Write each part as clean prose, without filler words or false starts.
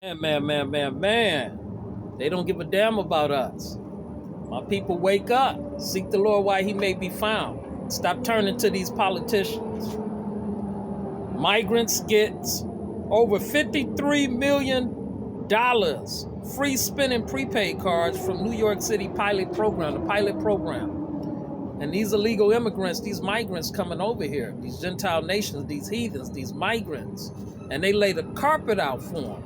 Man. They don't give a damn about us. My people, wake up. Seek the Lord while he may be found. Stop turning to these politicians. Migrants gets over $53 million free spending prepaid cards from New York City pilot program, the pilot program. And these illegal immigrants, these migrants coming over here, these Gentile nations, these heathens, these migrants, and they lay the carpet out for them,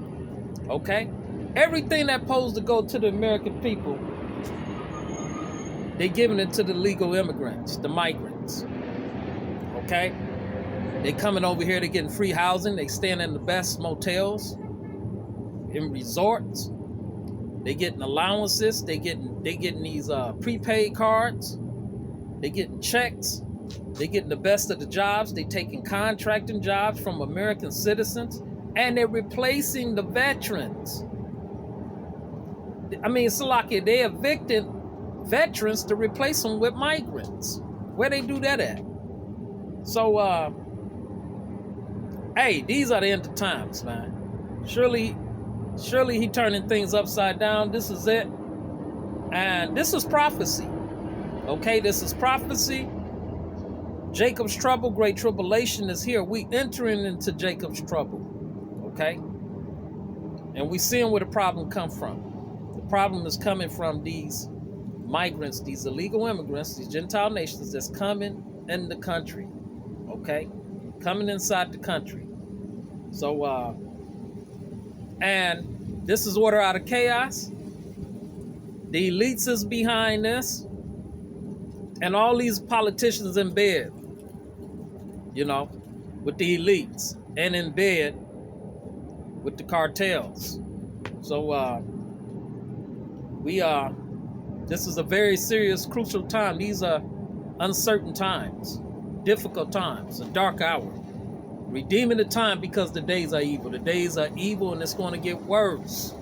okay? Everything that's supposed to go to the American people, they giving it to the legal immigrants, the migrants, okay? They coming over here, they getting free housing, they staying in the best motels, in resorts, they getting allowances, they getting these prepaid cards, they getting checks, they getting the best of the jobs, they taking contracting jobs from American citizens, and they're replacing the veterans. I mean, it's like they evicted veterans to replace them with migrants. Where they do that at? So, hey, these are the end of times, man. Surely he turning things upside down. This is it. And this is prophecy. Okay, this is prophecy. Jacob's trouble, great tribulation is here. We entering into Jacob's trouble. Okay? And we seeing where the problem come from. The problem is coming from these migrants, these illegal immigrants, these Gentile nations that's coming in the country. Okay? Coming inside the country. So, and this is order out of chaos. The elites is behind this. And all these politicians in bed, you know, with the elites and in bed with the cartels. So this is a very serious, crucial time. These are uncertain times, difficult times, a dark hour. Redeeming the time because the days are evil. The days are evil and it's going to get worse.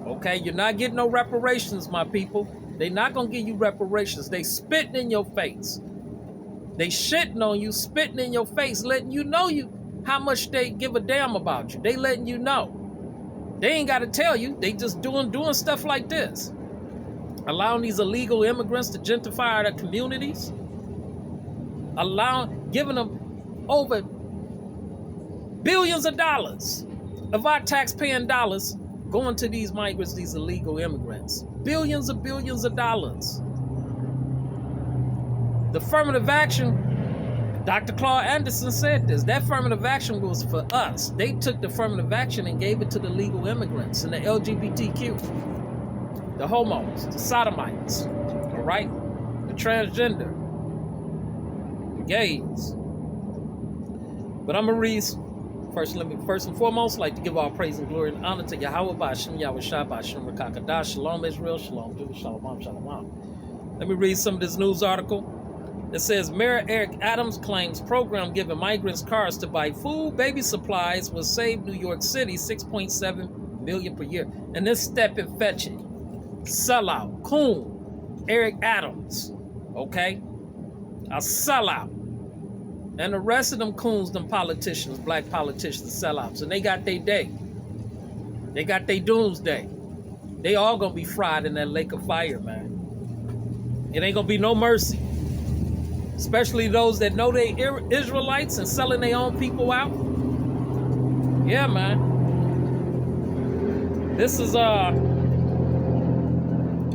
Okay, you're not getting no reparations, my people. They're not going to give you reparations. They spitting in your face. They shitting on you, spitting in your face, letting you know how much they give a damn about you. They letting you know. They ain't got to tell you. They just doing stuff like this. Allowing these illegal immigrants to gentrify their communities. Giving them over billions of dollars of our tax-paying dollars going to these migrants, these illegal immigrants. Billions of dollars. The affirmative action, Dr. Claude Anderson said this, that affirmative action was for us. They took the affirmative action and gave it to the legal immigrants and the LGBTQ, the homos, the sodomites, all right? The transgender, the gays. But I'm going to read. First and foremost, like to give all praise and glory and honor to Yahweh by Hashem Yahweh Shai by Hashem Rakakadah. Shalom Israel, Shalom Judah, Shalom. Let me read some of this news article. It says, Mayor Eric Adams claims program giving migrants cars to buy food, baby supplies will save New York City $6.7 million per year. And this step and fetch it. Sellout, coon, Eric Adams, okay? A sellout. And the rest of them coons, them politicians, black politicians, sellouts, and they got their day. They got their doomsday. They all gonna be fried in that lake of fire, man. It ain't gonna be no mercy. Especially those that know they Israelites and selling their own people out. Yeah, man. This is,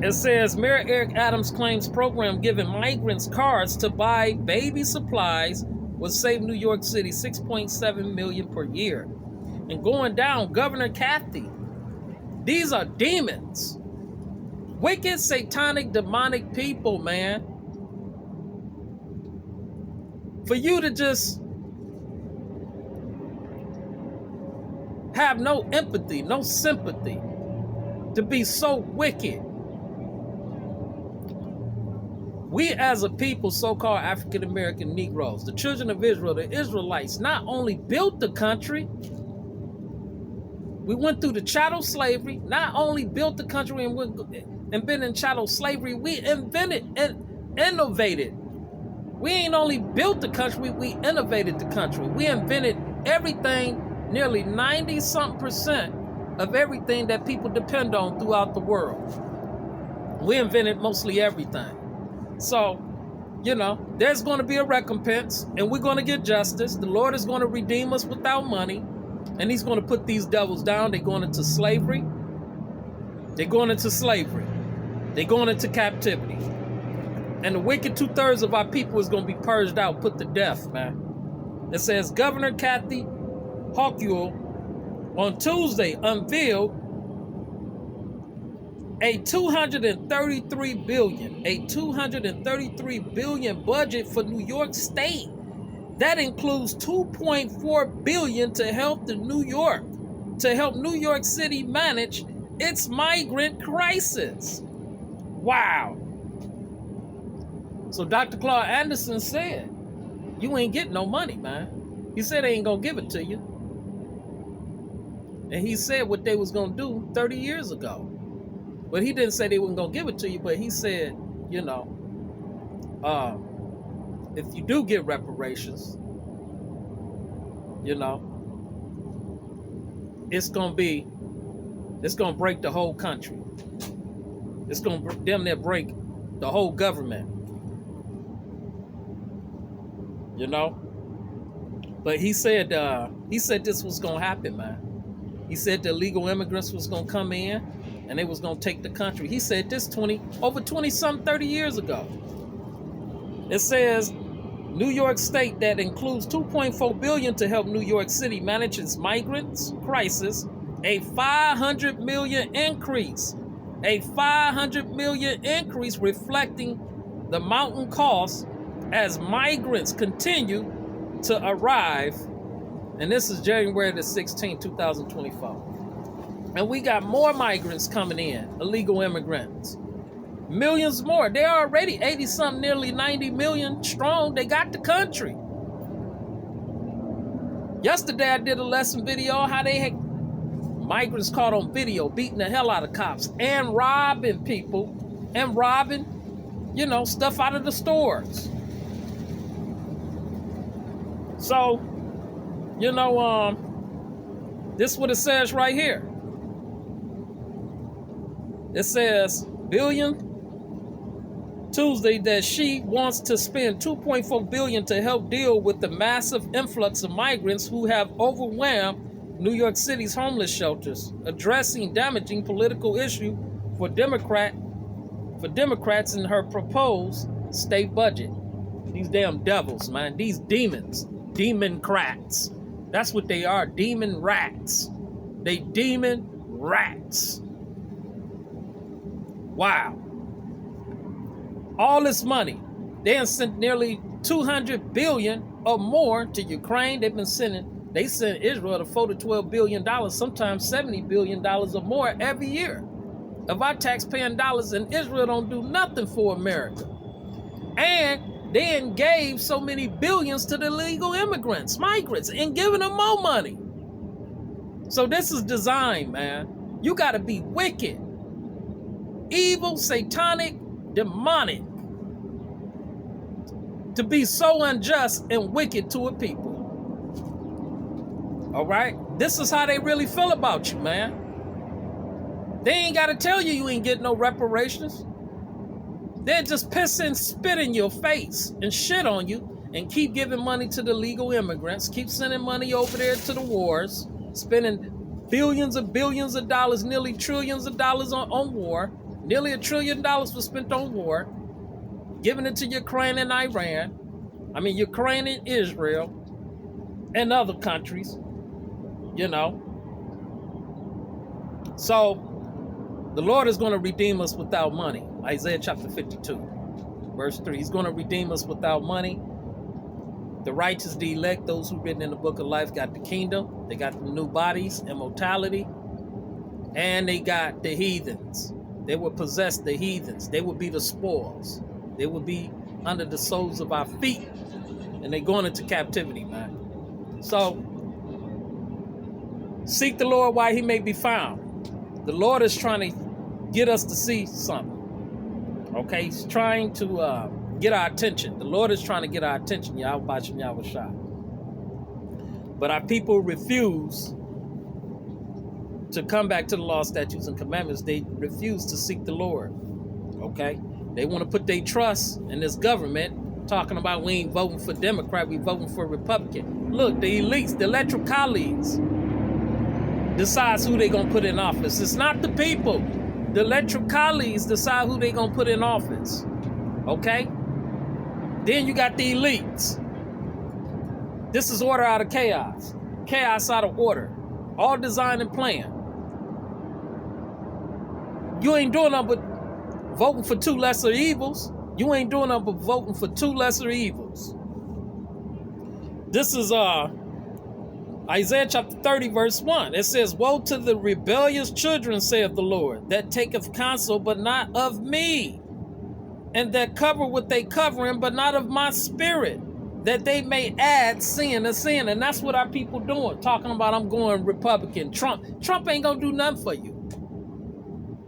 it says, Mayor Eric Adams claims program giving migrants cards to buy baby supplies will save New York City $6.7 million per year. And going down, Governor Kathy. These are demons. Wicked, satanic, demonic people, man. For you to just have no empathy, no sympathy, to be so wicked. We as a people, so-called African-American Negroes, the children of Israel, the Israelites, not only built the country, we went through the chattel slavery, not only built the country and been in chattel slavery, we invented and innovated. We ain't only built the country, we innovated the country. We invented everything, nearly 90-something% of everything that people depend on throughout the world. We invented mostly everything. So, there's going to be a recompense, and we're going to get justice. The Lord is going to redeem us without money, and he's going to put these devils down. They're going into slavery. They're going into captivity. And the wicked 2/3 of our people is going to be purged out, put to death, man. It says Governor Kathy Hochul on Tuesday unveiled a $233 billion budget for New York State. That includes $2.4 billion to help New York City manage its migrant crisis. Wow. So Dr. Claude Anderson said, you ain't getting no money, man. He said they ain't gonna give it to you. And he said what they was gonna do 30 years ago. But he didn't say they weren't gonna give it to you, but he said, if you do get reparations, it's gonna break the whole country. It's gonna damn near break the whole government. But he said this was gonna happen, man. He said the illegal immigrants was gonna come in and they was gonna take the country. He said this 30 years ago. It says New York State that includes $2.4 billion to help New York City manage its migrants crisis, a $500 million increase. A $500 million increase reflecting the mountain costs as migrants continue to arrive. And this is January the 16th, 2024. And we got more migrants coming in, illegal immigrants. Millions more. They're already 80-something, nearly 90 million strong. They got the country. Yesterday I did a lesson video how they had migrants caught on video beating the hell out of cops and robbing people and robbing, stuff out of the stores. So, this is what it says right here. It says billion Tuesday that she wants to spend $2.4 billion to help deal with the massive influx of migrants who have overwhelmed New York City's homeless shelters, addressing damaging political issue for Democrats in her proposed state budget. These damn devils, man. These demons. Democrats. That's what they are. Demon rats. They demon rats. Wow. All this money. They have sent nearly $200 billion or more to Ukraine. They send Israel to $4 to $12 billion, sometimes $70 billion or more every year of our taxpaying dollars, and Israel don't do nothing for America. And they gave so many billions to the illegal migrants, and giving them more money. So this is design, man. You got to be wicked, evil, satanic, demonic to be so unjust and wicked to a people. All right? This is how they really feel about you, man. They ain't got to tell you ain't getting no reparations. They'll just piss and spit in your face and shit on you and keep giving money to the legal immigrants, keep sending money over there to the wars, spending billions of dollars, nearly trillions of dollars on war, nearly $1 trillion was spent on war, giving it to Ukraine and Ukraine and Israel and other countries, So the Lord is going to redeem us without money. Isaiah chapter 52, verse 3. He's going to redeem us without money. The righteous, the elect, those who written in the book of life got the kingdom. They got the new bodies, immortality. And they got the heathens. They will possess the heathens. They will be the spoils. They will be under the soles of our feet. And they're going into captivity, man. So, seek the Lord while he may be found. The Lord is trying to get us to see something. Okay? He's trying to get our attention. The Lord is trying to get our attention. Yahweh Shah. But our people refuse to come back to the law, statutes, and commandments, they refuse to seek the Lord. Okay? They want to put their trust in this government, talking about we ain't voting for Democrat, we voting for Republican. Look, the elites, the electoral colleagues, decides who they going to put in office. It's not the people. The electoral colleagues decide who they going to put in office. Okay? Then you got the elites. This is order out of chaos. Chaos out of order. All designed and planned. You ain't doing nothing but voting for two lesser evils. You ain't doing nothing but voting for two lesser evils. This is Isaiah chapter 30, verse 1. It says, woe to the rebellious children, saith the Lord, that taketh counsel, but not of me, and that cover with they covering, but not of my spirit, that they may add sin to sin. And that's what our people doing, talking about I'm going Republican. Trump ain't gonna do nothing for you.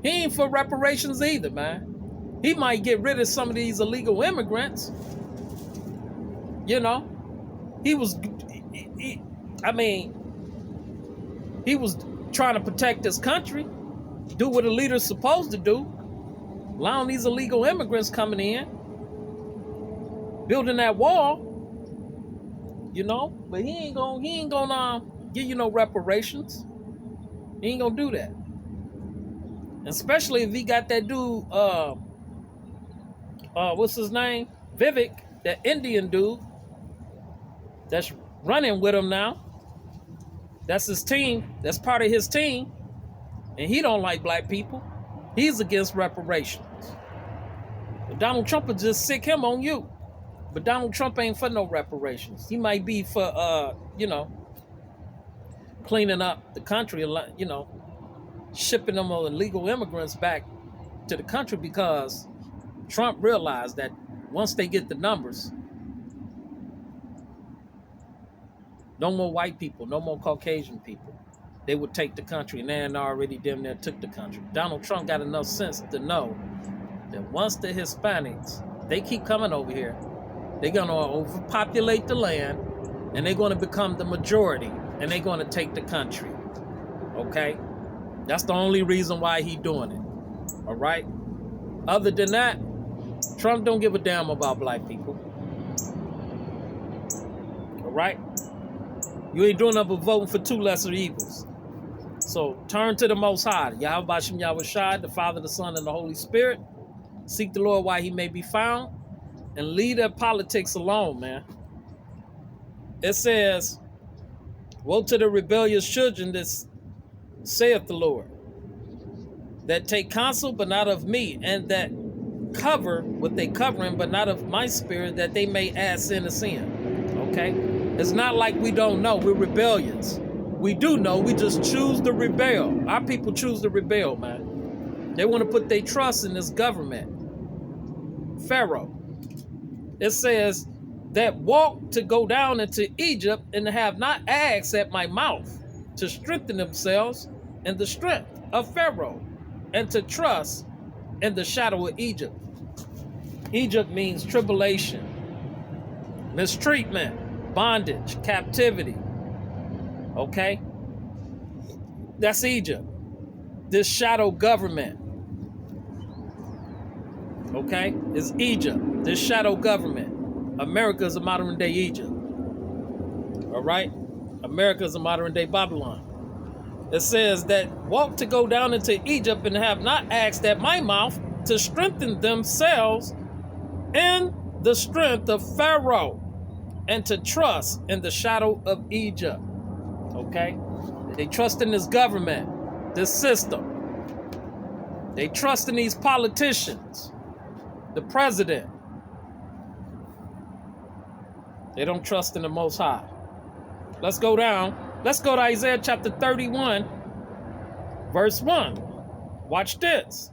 He ain't for reparations either, man. He might get rid of some of these illegal immigrants. You know, he was trying to protect his country, do what a leader's supposed to do, allowing these illegal immigrants coming in, building that wall, you know, but he ain't gonna give you no reparations. He ain't gonna do that. Especially if he got that dude, what's his name? Vivek, that Indian dude that's running with him now. That's his team. That's part of his team. And he don't like black people. He's against reparations. But Donald Trump will just sick him on you. But Donald Trump ain't for no reparations. He might be for, cleaning up the country, shipping them illegal immigrants back to the country, because Trump realized that once they get the numbers, no more white people, no more Caucasian people, they would take the country, and they already damn near took the country. Donald Trump got enough sense to know that once the Hispanics, they keep coming over here, they're going to overpopulate the land, and they're going to become the majority, and they're going to take the country. Okay? That's the only reason why he's doing it. All right? Other than that, Trump don't give a damn about black people. All right? You ain't doing nothing but voting for two lesser evils. So turn to the Most High, Yahweh Bashem Yahweh Shai, the Father, the Son, and the Holy Spirit. Seek the Lord while he may be found, and leave that politics alone, man. It says, woe to the rebellious children, that saith the Lord, that take counsel, but not of me, and that cover what they covering, but not of my spirit, that they may add sin to sin. Okay? It's not like we don't know. We're rebellious. We do know. We just choose to rebel. Our people choose to rebel, man. They want to put their trust in this government. Pharaoh. It says that walk to go down into Egypt and have not asked at my mouth, to strengthen themselves in the strength of Pharaoh, and to trust in the shadow of Egypt. Egypt means tribulation, mistreatment, bondage, captivity. Okay? That's Egypt. This shadow government. Okay? Is Egypt. This shadow government. America is a modern day Egypt. All right? America is a modern day Babylon. It says that walk to go down into Egypt and have not asked at my mouth, to strengthen themselves in the strength of Pharaoh, and to trust in the shadow of Egypt. Okay? They trust in this government, this system. They trust in these politicians, the president. They don't trust in the Most High. Let's go down. Let's go to Isaiah chapter 31, verse 1. Watch this.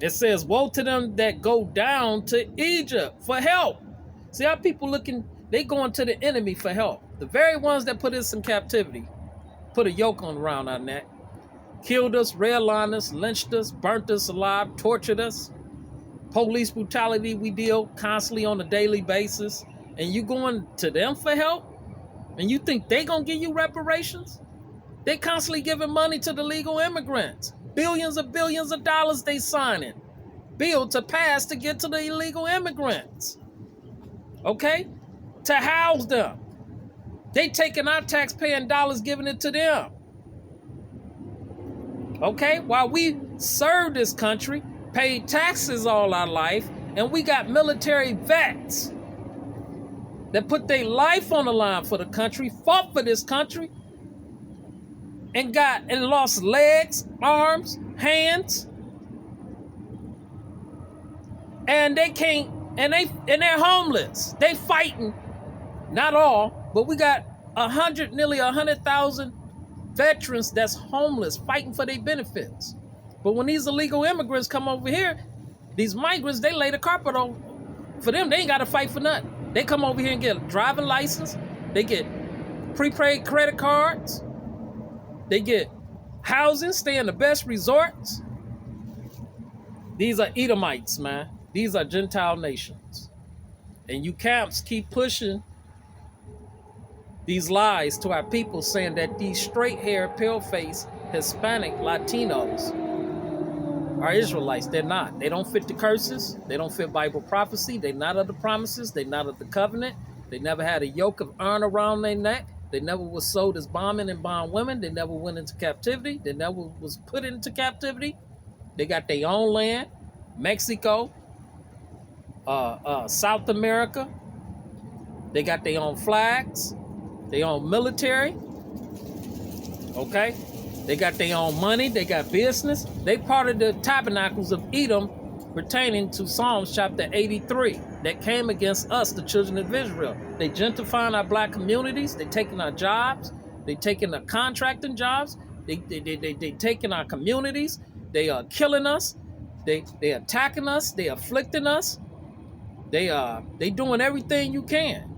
It says, woe to them that go down to Egypt for help. See how people looking, they going to the enemy for help. The very ones that put us in captivity, put a yoke on around our neck, killed us, redlined us, lynched us, burnt us alive, tortured us. Police brutality we deal constantly on a daily basis. And you going to them for help? And you think they gonna give you reparations? They constantly giving money to the legal immigrants. Billions of dollars they signing. Bill to pass to get to the illegal immigrants. Okay? To house them. They taking our taxpaying dollars, giving it to them. Okay? While we served this country, paid taxes all our life, and we got military vets that put their life on the line for the country, fought for this country, and lost legs, arms, hands, and they can't, and they're homeless. They fighting, not all, but we got nearly 100,000 veterans that's homeless, fighting for their benefits. But when these illegal immigrants come over here, these migrants, they lay the carpet over. For them, they ain't got to fight for nothing. They come over here and get a driving license. They get prepaid credit cards. They get housing, stay in the best resorts. These are Edomites, man. These are Gentile nations. And you camps keep pushing these lies to our people, saying that these straight-haired, pale-faced, Hispanic Latinos are Israelites. They're not. They don't fit the curses. They don't fit Bible prophecy. They're not of the promises. They're not of the covenant. They never had a yoke of iron around their neck. They never was sold as bondmen and bond women. They never went into captivity. They never was put into captivity. They got their own land, Mexico, South America. They got their own flags, their own military. Okay? They got their own money. They got business. They part of the tabernacles of Edom pertaining to Psalms chapter 83 that came against us, the children of Israel. They gentrifying our black communities. They taking our jobs. They taking our contracting jobs. They taking our communities. They are killing us. They attacking us. They afflicting us. They doing everything you can.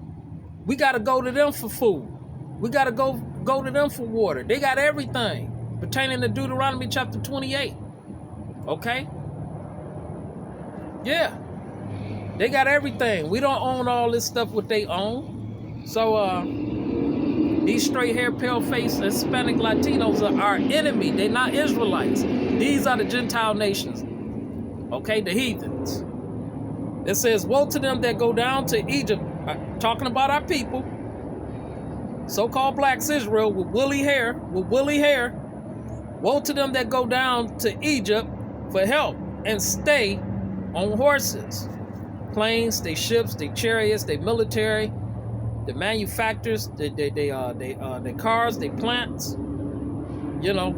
We got to go to them for food. We got to go to them for water. They got everything pertaining to Deuteronomy chapter 28. Okay? Yeah. They got everything. We don't own all this stuff what they own. So these straight-haired, pale-faced Hispanic Latinos are our enemy. They're not Israelites. These are the Gentile nations. Okay? The heathens. It says, woe to them that go down to Egypt. Talking about our people. So-called blacks Israel with woolly hair. Woe to them that go down to Egypt for help and stay on horses, planes, they ships, they chariots, they military, the manufacturers, they cars, they plants,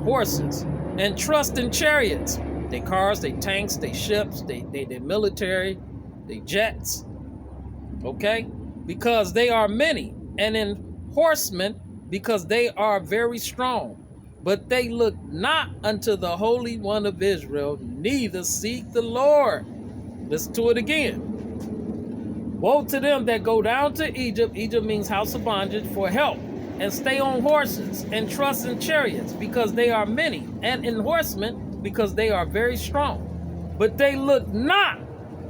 horses, and trust in chariots, they cars, they tanks, they ships, they military, they jets, okay, because they are many, and in horsemen because they are very strong. But they look not unto the Holy One of Israel, neither seek the Lord. Listen to it again. Woe to them that go down to Egypt. Egypt means house of bondage, for help, and stay on horses, and trust in chariots, because they are many, and in horsemen, because they are very strong. But they look not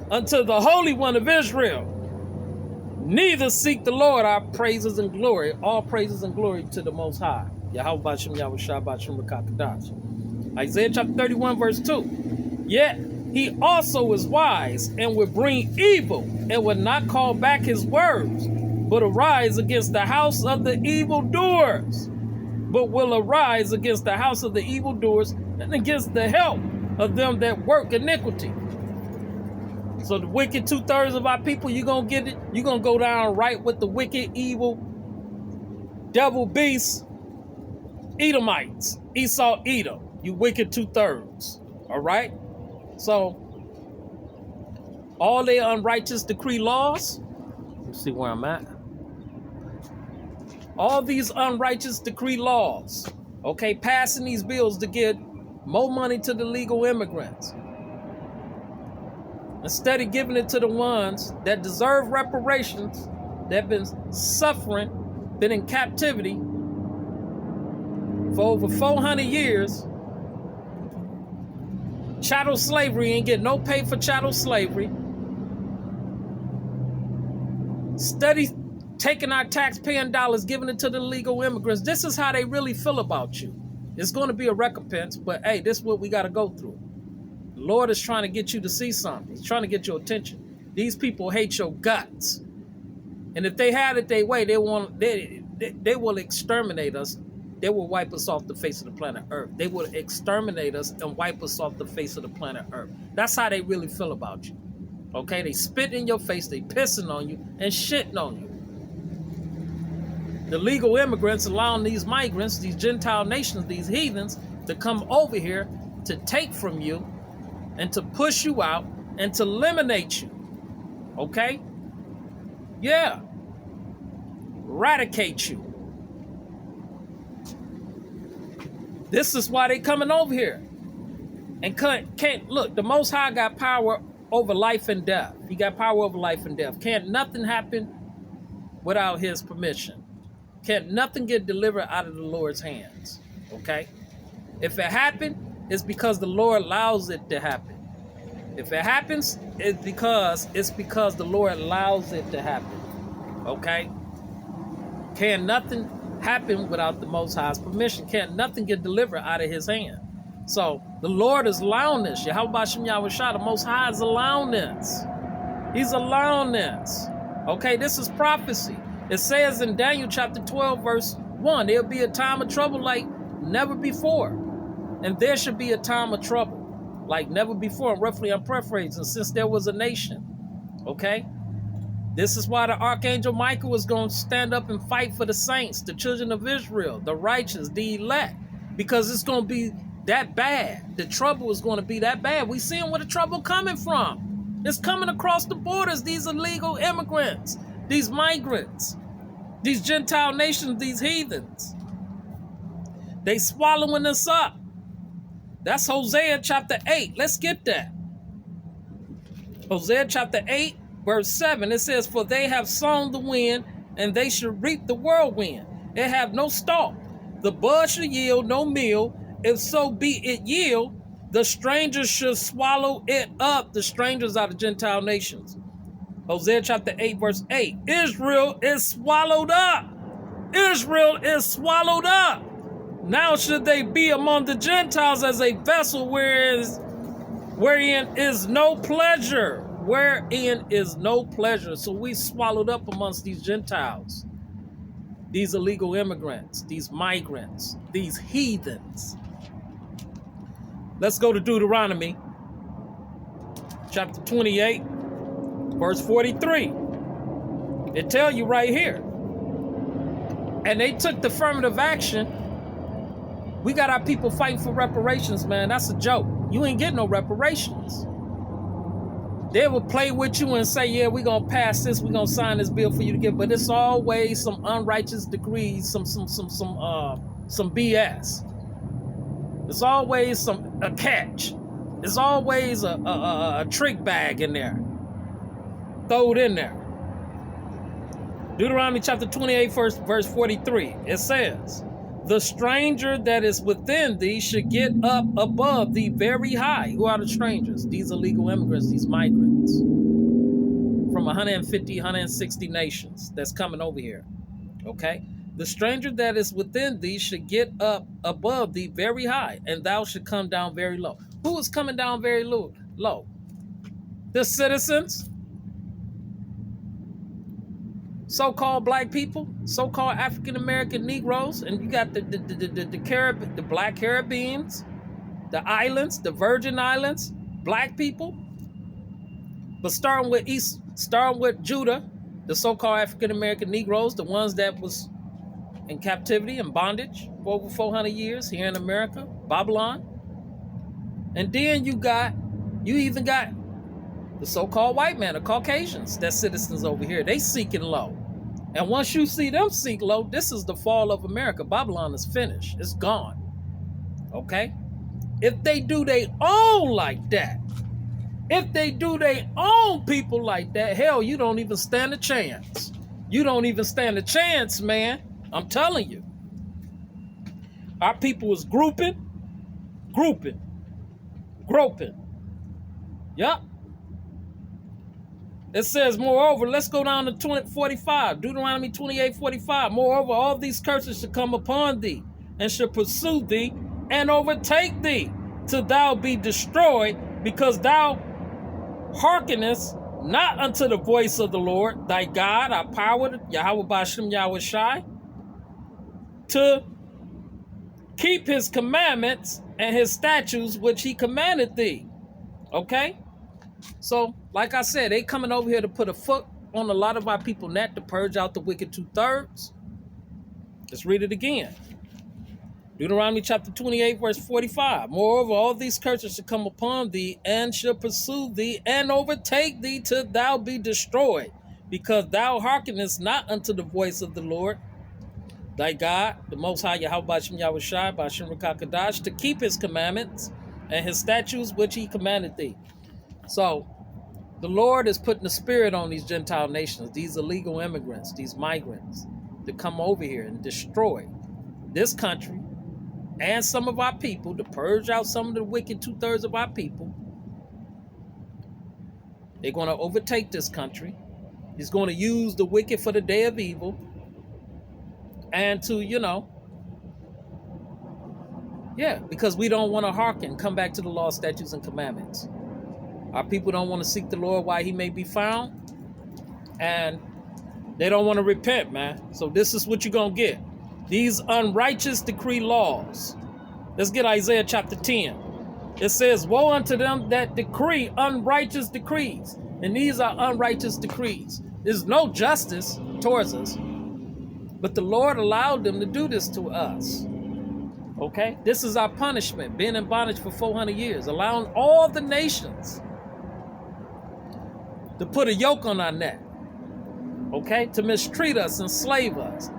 unto the Holy One of Israel, neither seek the Lord. Our praises and glory, all praises and glory to the Most High. Yahweh Bashem Yahweh Shah Bashem Rakakadash. Isaiah chapter 31 verse 2. Yet he also is wise and will bring evil and will not call back his words, but arise against the house of the evildoers. But will arise against the house of the evildoers and against the help of them that work iniquity. So the wicked 2/3 of our people, you're going to get it. You're going to go down right with the wicked, evil, devil beasts, Edomites, Esau, Edom, you wicked 2/3. All right? So, all their unrighteous decree laws, let's see where I'm at. All these unrighteous decree laws, okay, passing these bills to get more money to the legal immigrants, instead of giving it to the ones that deserve reparations, that have been suffering, been in captivity for over 400 years. Chattel slavery, ain't get no pay for chattel slavery. Steady taking our tax-paying dollars, giving it to the illegal immigrants. This is how they really feel about you. It's going to be a recompense, but hey, this is what we got to go through. The Lord is trying to get you to see something. He's trying to get your attention. These people hate your guts. And if they had it their way, they will exterminate us. They will wipe us off the face of the planet Earth. They will exterminate us and wipe us off the face of the planet Earth. That's how they really feel about you. Okay? They spit in your face, they pissing on you and shitting on you. The legal immigrants allowing these migrants, these Gentile nations, these heathens to come over here to take from you and to push you out and to eliminate you. Okay? Yeah. Eradicate you. This is why they coming over here. And can't look, the Most High got power over life and death. He got power over life and death. Can't nothing happen without his permission. Can't nothing get delivered out of the Lord's hands. Okay? If it happened, it's because the Lord allows it to happen. If it happens, it's because the Lord allows it to happen. Okay? Can't nothing happen without the Most High's permission. Can't nothing get delivered out of his hand. So the Lord is allowing this. Yahweh Shem Yahweh Shah, the Most High is allowing this. He's allowing this. Okay, this is prophecy. It says in Daniel chapter 12, verse 1, there'll be a time of trouble like never before. And there should be a time of trouble like never before. And roughly, I'm paraphrasing, since there was a nation. Okay? This is why the Archangel Michael was going to stand up and fight for the saints, the children of Israel, the righteous, the elect. Because it's going to be that bad. The trouble is going to be that bad. We seeing where the trouble coming from. It's coming across the borders. These illegal immigrants, these migrants, these Gentile nations, these heathens. They swallowing us up. That's Hosea chapter 8. Let's get that. Hosea chapter 8, verse 7. It says, for they have sown the wind, and they should reap the whirlwind. It have no stalk. The bud should yield no meal. If so be it yield, the strangers should swallow it up. The strangers are the Gentile nations. Hosea chapter 8, verse 8. Israel is swallowed up. Israel is swallowed up. Now should they be among the Gentiles as a vessel wherein is no pleasure. Wherein is no pleasure. So we swallowed up amongst these Gentiles. These illegal immigrants. These migrants. These heathens. Let's go to Deuteronomy chapter 28. Verse 43. It tell you right here. And they took the affirmative action. We got our people fighting for reparations, man. That's a joke. You ain't getting no reparations. They will play with you and say, yeah, we're going to pass this. We're going to sign this bill for you to get. But it's always some unrighteous decrees, some BS. There's always a catch. There's always a trick bag in there. Throw it in there. Deuteronomy chapter 28, verse 43. It says, the stranger that is within thee should get up above thee very high. Who are the strangers? These illegal immigrants, these migrants. From 150, 160 nations that's coming over here. Okay? The stranger that is within thee should get up above thee very high, and thou should come down very low. Who is coming down very low? The citizens. So-called black people, so-called African-American Negroes, and you got the black Caribbeans, the islands, the Virgin Islands, black people. But starting with Judah, the so-called African-American Negroes, the ones that was in captivity and bondage for over 400 years here in America, Babylon. And then you even got the so-called white man, the Caucasians, that's citizens over here. They seeking low. And once you see them seek low, this is the fall of America. Babylon is finished. It's gone. Okay? If they do their own like that, if they do their own people like that, hell, you don't even stand a chance. You don't even stand a chance, man. I'm telling you. Our people is grouping. Yup. It says, moreover, let's go down to 45, Deuteronomy 28:45. Moreover, all these curses shall come upon thee, and shall pursue thee, and overtake thee, till thou be destroyed, because thou hearkenest not unto the voice of the Lord, thy God, our power, Yahweh Bashem Yahweh Shai, to keep his commandments and his statutes, which he commanded thee. Okay? So, like I said, they coming over here to put a foot on a lot of our people neck to purge out the wicked 2/3. Let's read it again. Deuteronomy chapter 28, verse 45. Moreover, all these curses shall come upon thee, and shall pursue thee, and overtake thee, till thou be destroyed, because thou hearkenest not unto the voice of the Lord, thy God, the Most High, Yahweh Bashem Yahweh Shai, Bashem Rakakadash, to keep his commandments and his statutes which he commanded thee. So, the Lord is putting the spirit on these Gentile nations, these illegal immigrants, these migrants, to come over here and destroy this country and some of our people, to purge out some of the wicked 2/3 of our people. They're going to overtake this country. He's going to use the wicked for the day of evil. And to, because we don't want to hearken, come back to the law, statutes, and commandments. Our people don't want to seek the Lord while he may be found. And they don't want to repent, man. So this is what you're going to get. These unrighteous decree laws. Let's get Isaiah chapter 10. It says, woe unto them that decree unrighteous decrees. And these are unrighteous decrees. There's no justice towards us. But the Lord allowed them to do this to us. Okay? This is our punishment. Being in bondage for 400 years. Allowing all the nations to put a yoke on our neck. Okay? To mistreat us, enslave us.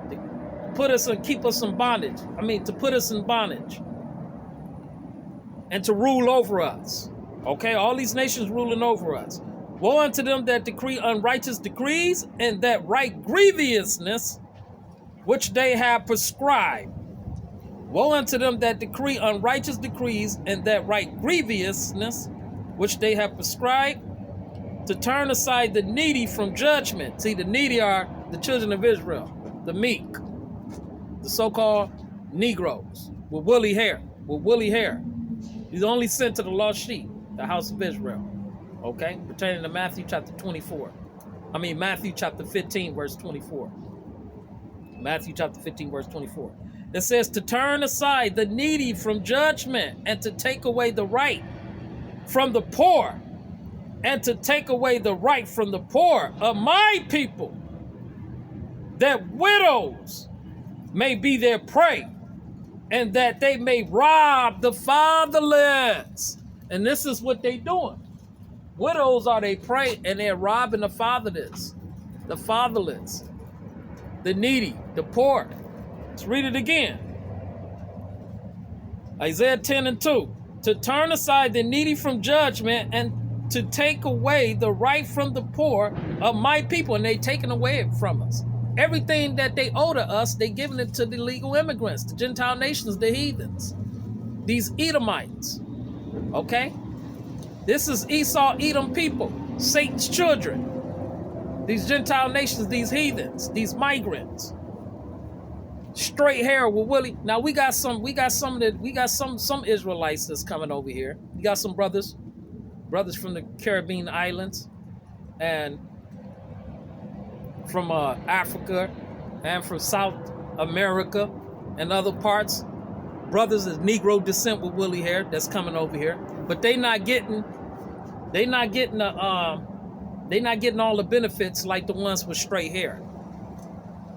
Put us and keep us in bondage. To put us in bondage. And to rule over us. Okay? All these nations ruling over us. Woe unto them that decree unrighteous decrees, and that write grievousness which they have prescribed. Woe unto them that decree unrighteous decrees, and that write grievousness which they have prescribed, to turn aside the needy from judgment. See, the needy are the children of Israel, the meek, the so-called Negroes with woolly hair, He's only sent to the lost sheep, the house of Israel. Okay? Pertaining to Matthew chapter 15, verse 24. Matthew chapter 15, verse 24. It says to turn aside the needy from judgment, and to take away the right from the poor, and to take away the right from the poor of my people, that widows may be their prey, and that they may rob the fatherless. And this is what they doing. Widows are their prey, and they're robbing the fatherless, the needy, the poor. Let's read it again. Isaiah 10:2. To turn aside the needy from judgment, and to take away the right from the poor of my people. And they taking away it from us. Everything that they owe to us, they giving it to the illegal immigrants, the Gentile nations, the heathens, these Edomites. Okay? This is Esau, Edom people, Satan's children. These Gentile nations, these heathens, these migrants. Straight hair with woolly. Now we got some Israelites that's coming over here. We got some brothers from the Caribbean islands, and from Africa, and from South America and other parts. Brothers of Negro descent with woolly hair that's coming over here, but they not getting all the benefits like the ones with straight hair.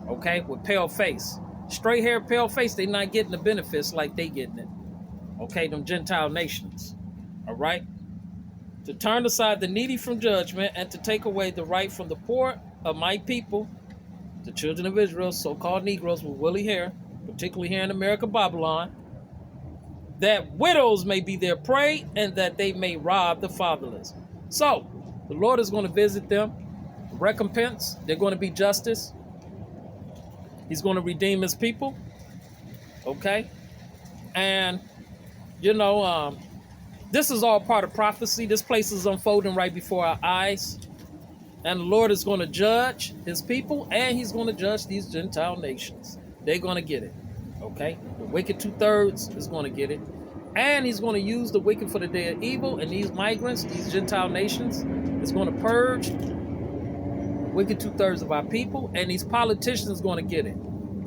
Okay, with pale face. Straight hair, pale face, they not getting the benefits like they getting it. Okay, them Gentile nations. All right? To turn aside the needy from judgment, and to take away the right from the poor of my people, the children of Israel, so-called Negroes with woolly hair, particularly here in America, Babylon, that widows may be their prey, and that they may rob the fatherless. So, the Lord is going to visit them, recompense, they're going to be justice. He's going to redeem his people. Okay? And, this is all part of prophecy. This place is unfolding right before our eyes. And the Lord is going to judge his people, and he's going to judge these Gentile nations. They're going to get it. Okay? The wicked 2/3 is going to get it. And he's going to use the wicked for the day of evil. And these migrants, these Gentile nations, is going to purge wicked 2/3 of our people. And these politicians are going to get it.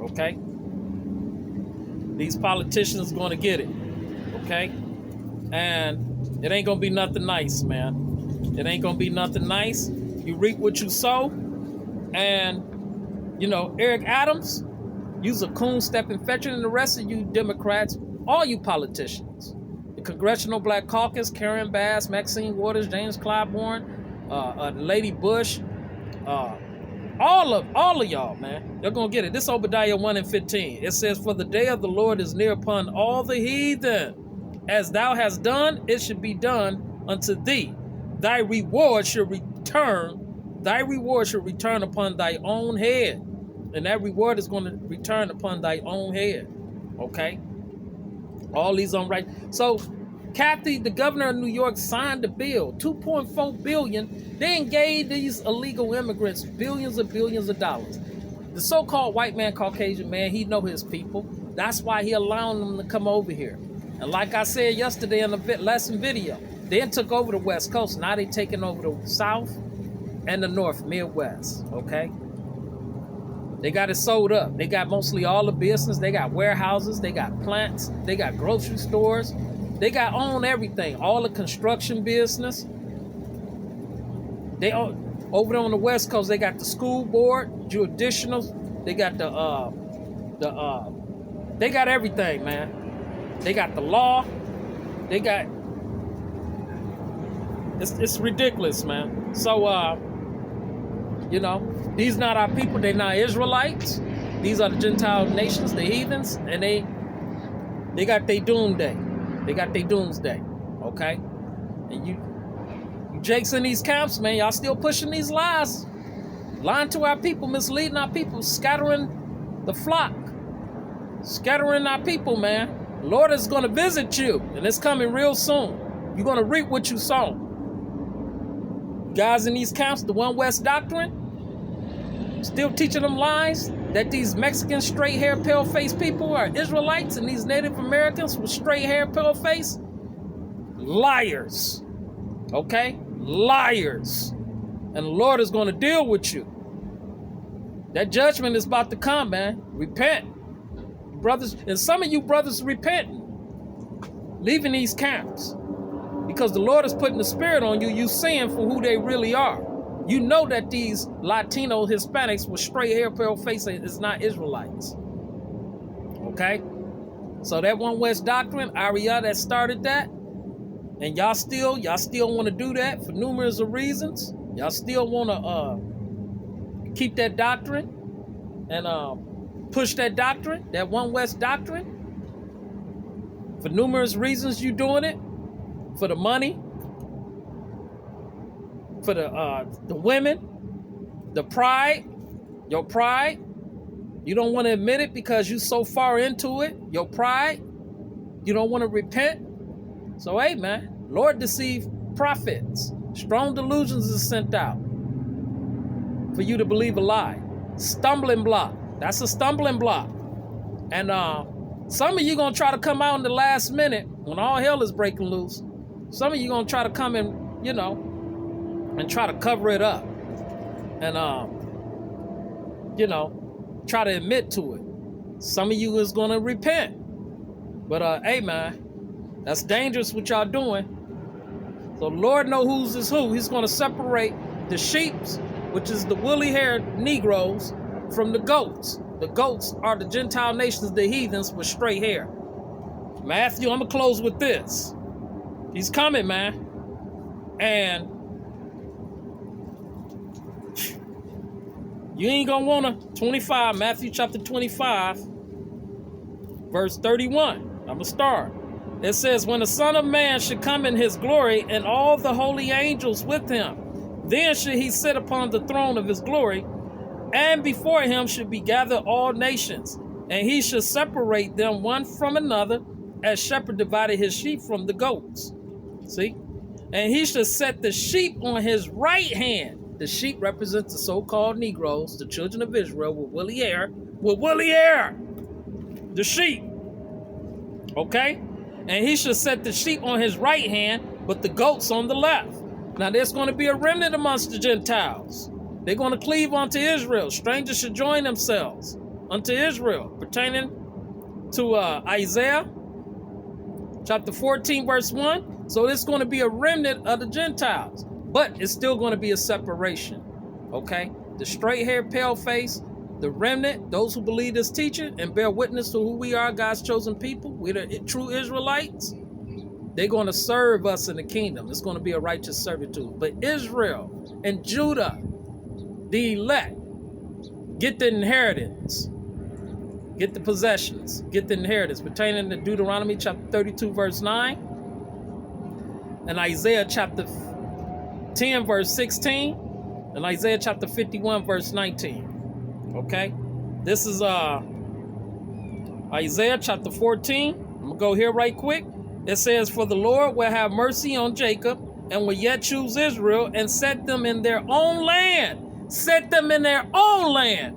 Okay? These politicians are going to get it. Okay? And it ain't going to be nothing nice, man. It ain't going to be nothing nice. You reap what you sow. And, you know, Eric Adams, you's a coon stepping veteran, and the rest of you Democrats, all you politicians, the Congressional Black Caucus, Karen Bass, Maxine Waters, James Clyburn, Lady Bush, all of y'all, man, you're gonna get it. This Obadiah 1:15. It says, "For the day of the Lord is near upon all the heathen. As thou hast done, it should be done unto thee. Thy reward should return. Thy reward should return upon thy own head." And that reward is going to return upon thy own head. Okay? All these unright. So, Kathy, the governor of New York, signed the bill. $2.4 billion. They gave these illegal immigrants billions of dollars. The so-called white man, Caucasian man, he know his people. That's why he allowing them to come over here. And like I said yesterday in the lesson video, they took over the West Coast. Now they taking over the South and the North, Midwest. Okay? They got it sold up. They got mostly all the business. They got warehouses. They got plants. They got grocery stores. They got own everything. All the construction business. They over there on the West Coast. They got the school board, judicials. They got they got everything, man. They got the law. They got. It's ridiculous, man. So you know, these not our people. They're not Israelites. These are the Gentile nations, the heathens, and they got their doomsday. They got their doomsday. Okay? And you jakes in these camps, man, y'all still pushing these lies. Lying to our people, misleading our people, scattering the flock. Scattering our people, man. The Lord is going to visit you, and it's coming real soon. You're going to reap what you sow. Guys in these camps, the One West doctrine, still teaching them lies that these Mexican straight hair, pale face people are Israelites, and these Native Americans with straight hair, pale face, liars. Okay? Liars. And the Lord is going to deal with you. That judgment is about to come, man. Repent. Brothers, and some of you brothers repenting, leaving these camps. Because the Lord is putting the spirit on you, you seeing for who they really are. You know that these Latino Hispanics with straight hair, pale face is not Israelites. Okay? So that One West doctrine, Aria that started that, and y'all still want to do that for numerous of reasons. Y'all still want to keep that doctrine and push that doctrine, that One West doctrine. For numerous reasons you doing it. For the money, for the women, the pride, your pride. You don't want to admit it because you so far into it. Your pride. You don't want to repent. So hey, man, Lord deceive prophets. Strong delusions is sent out for you to believe a lie. Stumbling block. That's a stumbling block. And some of you gonna try to come out in the last minute when all hell is breaking loose. Some of you gonna try to come in, you know, and try to cover it up, and you know, try to admit to it. Some of you is gonna repent, but hey, man, that's dangerous what y'all doing. So Lord know who's is who. He's gonna separate the sheeps, which is the woolly-haired Negroes, from the goats. The goats are the Gentile nations, the heathens with straight hair. Matthew, I'm gonna close with this. He's coming, man. And you ain't gonna wanna 25, Matthew chapter 25, verse 31. I'm gonna start. It says, when the Son of Man should come in his glory and all the holy angels with him, then should he sit upon the throne of his glory, and before him should be gathered all nations, and he should separate them one from another, as shepherd divided his sheep from the goats. See? And he should set the sheep on his right hand The sheep represents the so-called Negroes, the children of Israel, with woolly hair. With woolly hair! The sheep. Okay? And he should set the sheep on his right hand, but the goats on the left. Now there's going to be a remnant amongst the Gentiles. They're going to cleave unto Israel. Strangers should join themselves unto Israel. Pertaining to Isaiah chapter 14, verse 1. So it's going to be a remnant of the Gentiles. But it's still going to be a separation. Okay? The straight-haired, pale-face, the remnant, those who believe this teaching and bear witness to who we are, God's chosen people, we're the true Israelites, they're going to serve us in the kingdom. It's going to be a righteous servitude. But Israel and Judah, the elect, get the inheritance, get the possessions, get the inheritance pertaining to Deuteronomy chapter 32, verse 9, and Isaiah chapter 10, verse 16, and Isaiah chapter 51, verse 19. Okay, this is Isaiah chapter 14. I'm gonna go here right quick. It says, "For the Lord will have mercy on Jacob and will yet choose Israel and set them in their own land." Set them in their own land.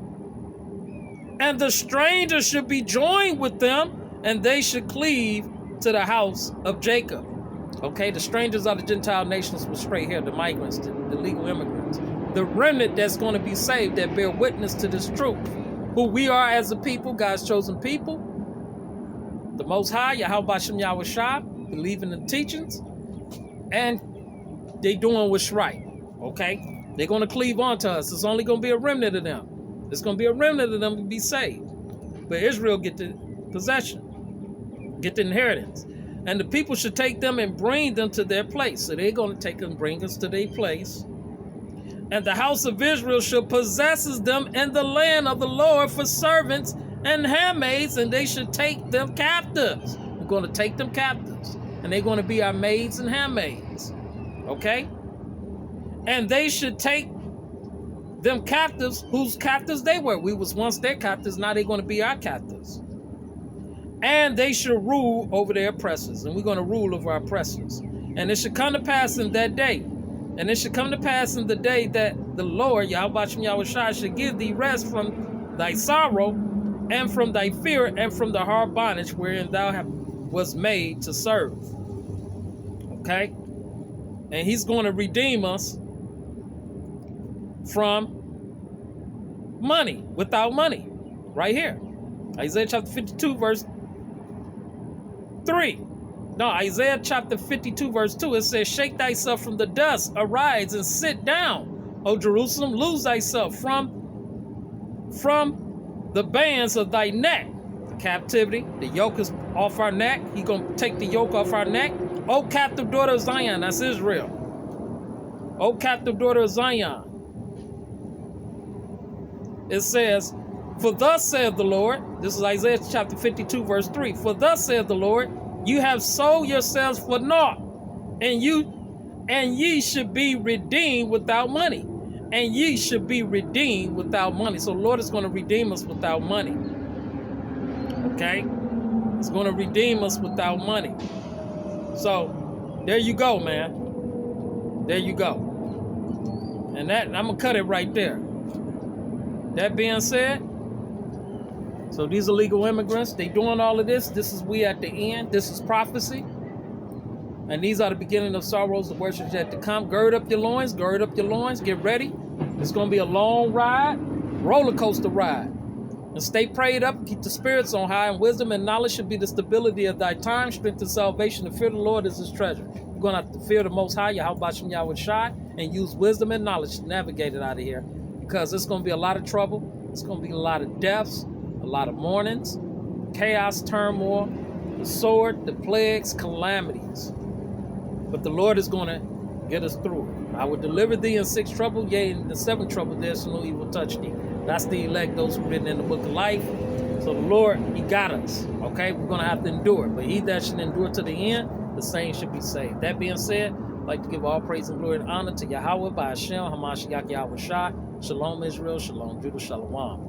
"And the stranger should be joined with them, and they should cleave to the house of Jacob." Okay, the strangers are the Gentile nations with straight hair, the migrants, the illegal immigrants. The remnant that's going to be saved that bear witness to this truth. Who we are as a people, God's chosen people. The Most High, Yahweh Shem Yahweh Shah, believe in the teachings. And they doing what's right. Okay? They're going to cleave on to us. It's only going to be a remnant of them. It's going to be a remnant of them to be saved. But Israel get the possession. Get the inheritance. And the people should take them and bring them to their place. So they're going to take and bring us to their place. And the house of Israel shall possess them in the land of the Lord for servants and handmaids, and they should take them captives. We're going to take them captives. And they're going to be our maids and handmaids. Okay? And they should take them captives, whose captives they were. We was once their captives, now they're going to be our captives. And they should rule over their oppressors. And we're going to rule over our oppressors. And it should come to pass in that day. And it should come to pass in the day that the Lord, Yahweh Shem Yahweh Shai, should give thee rest from thy sorrow, and from thy fear, and from the hard bondage wherein thou was made to serve. Okay? And he's going to redeem us from money, without money. Right here. Isaiah chapter 52, verse 3. No, Isaiah chapter 52, verse 2, it says, "Shake thyself from the dust, arise and sit down, O Jerusalem, lose thyself from the bands of thy neck." The captivity, the yoke is off our neck. He's going to take the yoke off our neck. O captive daughter of Zion, that's Israel. O captive daughter of Zion. It says, "For thus saith the Lord," this is Isaiah chapter 52, verse 3, "For thus saith the Lord, you have sold yourselves for naught, and ye should be redeemed without money. And ye should be redeemed without money." So the Lord is going to redeem us without money. Okay? He's going to redeem us without money. So, there you go, man. There you go. And I'm going to cut it right there. That being said, so these illegal immigrants, they doing all of this. This is we at the end. This is prophecy. And these are the beginning of sorrows, the worst is yet to come. Gird up your loins, get ready. It's going to be a long ride, roller coaster ride. And stay prayed up, keep the spirits on high, and wisdom and knowledge should be the stability of thy time, strength and salvation. The fear of the Lord is his treasure. You're going to have to fear the Most High, Yahweh Shem Yahweh Shai, and use wisdom and knowledge to navigate it out of here. Because it's going to be a lot of trouble. It's going to be a lot of deaths, a lot of mournings, chaos, turmoil, the sword, the plagues, calamities. But the Lord is going to get us through it. "I will deliver thee in 6 trouble, yea, in the 7th trouble there shall no evil touch thee." That's the elect, those who are written in the book of life. So the Lord, he got us. Okay? We're going to have to endure. But he that should endure to the end, the same should be saved. That being said, I'd like to give all praise and glory and honor to Yahweh by Hashem, Hamashiach Yahweh Shai. Shalom Israel, Shalom Judah, Shalom.